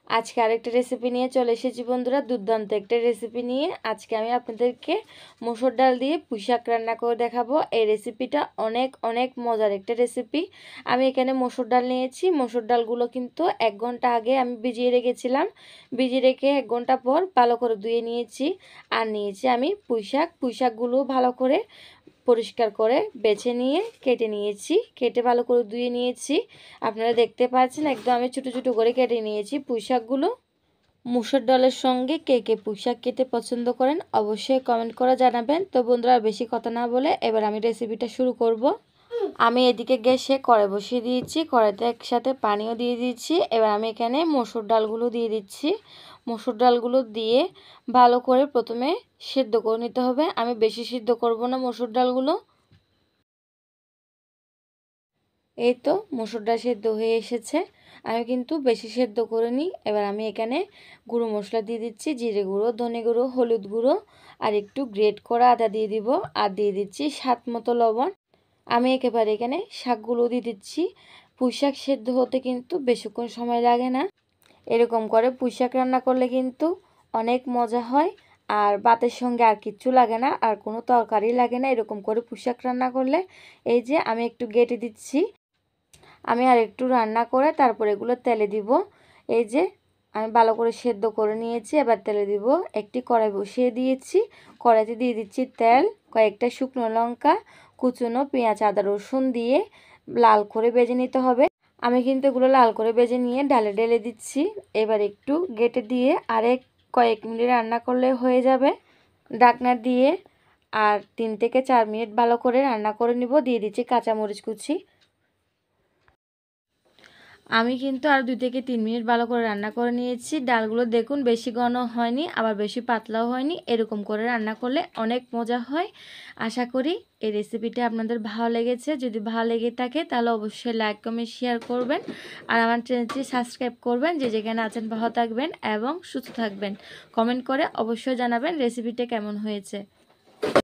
আজকে আরেকটা রেসিপি নিয়ে চলে এসেছি বন্ধুরা, দুর্দান্ত একটা রেসিপি নিয়ে। আজকে আমি আপনাদেরকে মসুর ডাল দিয়ে পুঁই শাক রান্না করে দেখাবো। এই রেসিপিটা অনেক অনেক মজার একটা রেসিপি। আমি এখানে মসুর ডাল নিয়েছি। মসুর ডালগুলো কিন্তু 1 ঘন্টা আগে আমি ভিজিয়ে রেখেছিলাম। ভিজিয়ে রেখে 1 ঘন্টা পর ভালো করে ধুয়ে নিয়েছি। আর নিয়েছি আমি পুঁই শাক। পুঁই শাকগুলো ভালো করে পরিষ্কার করে বেছে নিয়ে কেটে নিয়েছি। কেটে ভালো করে ধুয়ে নিয়েছি। আপনারা দেখতে পাচ্ছেন একদম আমি ছোটো ছোটো করে কেটে নিয়েছি পুঁই শাকগুলো। মুসুর ডালের সঙ্গে কে কে পুঁই শাক খেতে পছন্দ করেন অবশ্যই কমেন্ট করে জানাবেন। তো বন্ধুরা বেশি কথা না বলে এবার আমি রেসিপিটা শুরু করব। আমি এদিকে গ্যাসে কড়াই বসিয়ে দিয়েছি। কড়াইতে একসাথে পানিও দিয়ে দিচ্ছি। এবার আমি এখানে মসুর ডালগুলো দিয়ে দিচ্ছি। মসুর ডালগুলো দিয়ে ভালো করে প্রথমে সেদ্ধ করে নিতে হবে। আমি বেশি সিদ্ধ করব না মসুর ডালগুলো। এই তো মসুর ডাল সেদ্ধ হয়ে এসেছে। আমি কিন্তু বেশি সেদ্ধ করিনি। এবার আমি এখানে গুঁড়ো মশলা দিয়ে দিচ্ছি, জিরে গুঁড়ো, ধনে গুঁড়ো, হলুদ গুঁড়ো আর একটু গ্রেট করা আদা দিয়ে দিব। আর দিয়ে দিচ্ছি স্বাদ মতো লবণ। আমি একেবারে এখানে শাকগুলো দিয়ে দিচ্ছি। পুঁই শাক সেদ্ধ হতে কিন্তু বেশিক্ষণ সময় লাগে না। এরকম করে পুঁই শাক রান্না করলে কিন্তু অনেক মজা হয়। আর ভাতের সঙ্গে আর কিচ্ছু লাগে না, আর কোনো তরকারি লাগে না এরকম করে পুঁই শাক রান্না করলে। এই যে আমি একটু গেটে দিচ্ছি। আমি আর একটু রান্না করে তারপর এগুলো তেলে দিব। এই যে আমি ভালো করে সেদ্ধ করে নিয়েছি। এবার তেলে দিব। একটি কড়াই বসিয়ে দিয়েছি। কড়াইতে দিয়ে দিচ্ছি তেল, কয়েকটা শুকনো লঙ্কা, কুচনো পেঁয়াজ, আদা, রসুন দিয়ে লাল করে ভেজে নিতে হবে। আমি কিন্তু এগুলো লাল করে ভেজে নিয়ে ডালে ঢেলে দিচ্ছি। এবার একটু গেটে দিয়ে কয়েক মিনিট রান্না করলে হয়ে যাবে। ঢাকনা দিয়ে আর 3 থেকে 4 মিনিট ভালো করে রান্না করে নিব। দিয়ে দিচ্ছি কাঁচামরিচ কুচি। আমি কিন্তু আর 2 থেকে 3 মিনিট ভালো করে রান্না করে নিয়েছি। ডালগুলো দেখুন বেশি ঘন হয়নি আবার বেশি পাতলাও হয়নি। এরকম করে রান্না করলে অনেক মজা হয়। আশা করি এই রেসিপিটা আপনাদের ভালো লেগেছে। যদি ভালো লেগে থাকে তাহলে অবশ্যই লাইক কমেন্ট শেয়ার করবেন। আর আমার চ্যানেলটি সাবস্ক্রাইব করবেন। যে যেখানে আছেন ভালো থাকবেন এবং সুস্থ থাকবেন। কমেন্ট করে অবশ্যই জানাবেন রেসিপিটা কেমন হয়েছে।